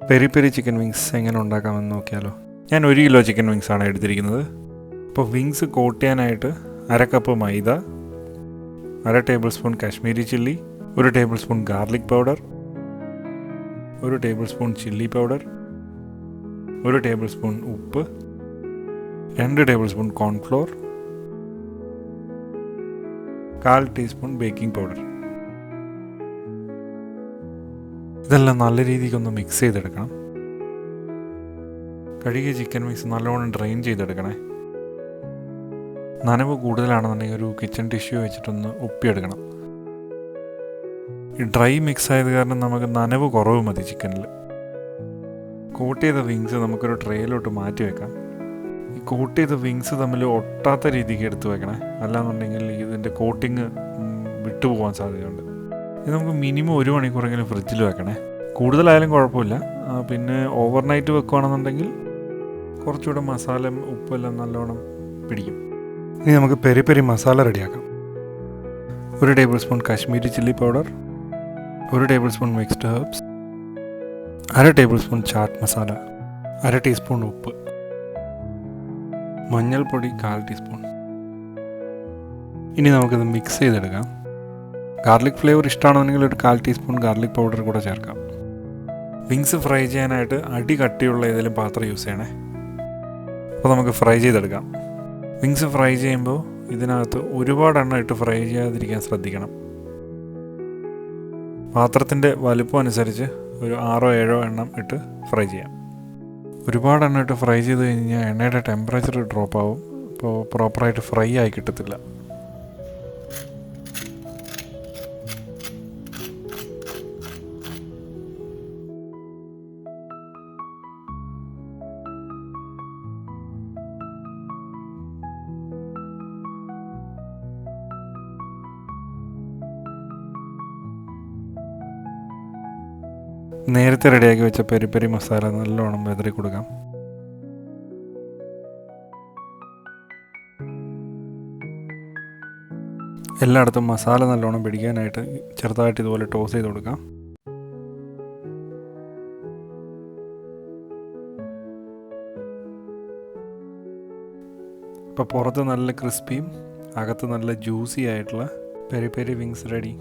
Peri peri chicken wings എങ്ങനെ ഉണ്ടാക്കാമെന്ന് നോക്കിയാലോ. ഞാൻ 1 കിലോ ചിക്കൻ വിങ്സ് ആണ് എടുത്തിരിക്കുന്നത്. അപ്പോൾ വിങ്സ് കോട്ട് ചെയ്യാനായിട്ട് 1/2 കപ്പ് മൈദ, 1/2 table spoon Kashmiri chilli, 1 table spoon garlic powder, 1 table spoon chilli powder, 1 table spoon ഉപ്പ്, 2 table spoon cornflour, 1/4 teaspoon baking powder. ഇതെല്ലാം നല്ല രീതിക്കൊന്ന് മിക്സ് ചെയ്തെടുക്കണം. കഴുകിയ ചിക്കൻ മിക്സ് നല്ലോണം ഡ്രെയിൻ ചെയ്തെടുക്കണേ. നനവ് കൂടുതലാണെന്നുണ്ടെങ്കിൽ ഒരു കിച്ചൺ ടിഷ്യൂ വെച്ചിട്ടൊന്ന് ഉപ്പിയെടുക്കണം. ഈ ഡ്രൈ മിക്സ് ആയത് കാരണം നമുക്ക് നനവ് കുറവ് മതി ചിക്കനിൽ. കോട്ട് ചെയ്ത വിങ്സ് നമുക്കൊരു ട്രേയിലോട്ട് മാറ്റി വെക്കാം. ഈ കോട്ട് ചെയ്ത വിങ്സ് തമ്മിൽ ഒട്ടാത്ത രീതിക്ക് എടുത്ത് വെക്കണേ, അല്ലാന്നുണ്ടെങ്കിൽ ഇതിൻ്റെ കോട്ടിങ് വിട്ടുപോകാൻ സാധ്യതയുണ്ട്. ഇത് നമുക്ക് മിനിമം 1 മണിക്കൂറെങ്കിലും ഫ്രിഡ്ജിൽ വെക്കണേ. കൂടുതലായാലും കുഴപ്പമില്ല. പിന്നെ ഓവർനൈറ്റ് വെക്കുകയാണെന്നുണ്ടെങ്കിൽ കുറച്ചുകൂടെ മസാല ഉപ്പെല്ലാം നല്ലോണം പിടിക്കും. ഇനി നമുക്ക് പെരി പെരി മസാല റെഡിയാക്കാം. 1 table spoon Kashmiri chilli powder, 1 table spoon mixed herbs, 1/2 table spoon chat masala, 1/2 teaspoon ഉപ്പ്, മഞ്ഞൾപ്പൊടി 1/4 ടീസ്പൂൺ. ഇനി നമുക്കിത് മിക്സ് ചെയ്തെടുക്കാം. ഗാർലിക് ഫ്ലേവർ ഇഷ്ടമാണെന്നുണ്ടെങ്കിൽ ഒരു 1/4 ടീസ്പൂൺ ഗാർലിക് പൗഡർ കൂടെ ചേർക്കാം. വിങ്സ് ഫ്രൈ ചെയ്യാനായിട്ട് അടി കട്ടിയുള്ള ഏതെങ്കിലും പാത്രം യൂസ് ചെയ്യണേ. അപ്പോൾ നമുക്ക് ഫ്രൈ ചെയ്തെടുക്കാം. വിങ്സ് ഫ്രൈ ചെയ്യുമ്പോൾ ഇതിനകത്ത് ഒരുപാട് എണ്ണ ഇട്ട് ഫ്രൈ ചെയ്യാതിരിക്കാൻ ശ്രദ്ധിക്കണം. പാത്രത്തിൻ്റെ വലുപ്പം അനുസരിച്ച് ഒരു 6-7 എണ്ണം ഇട്ട് ഫ്രൈ ചെയ്യാം. ഒരുപാട് എണ്ണ ഇട്ട് ഫ്രൈ ചെയ്ത് കഴിഞ്ഞാൽ എണ്ണയുടെ ടെമ്പറേച്ചർ ഡ്രോപ്പ് ആവും. അപ്പോൾ പ്രോപ്പറായിട്ട് ഫ്രൈ ആയി കിട്ടത്തില്ല. നേരത്തെ റെഡിയാക്കി വെച്ച പെരി പെരി മസാല നല്ലോണം വെതറി കൊടുക്കാം. എല്ലായിടത്തും മസാല നല്ലോണം പിടിക്കാനായിട്ട് ചെറുതായിട്ട് ഇതുപോലെ ടോസ് ചെയ്ത് കൊടുക്കാം. ഇപ്പോൾ പുറത്ത് നല്ല ക്രിസ്പിയും അകത്ത് നല്ല ജ്യൂസി ആയിട്ടുള്ള പെരി പെരി വിങ്സ് റെഡി.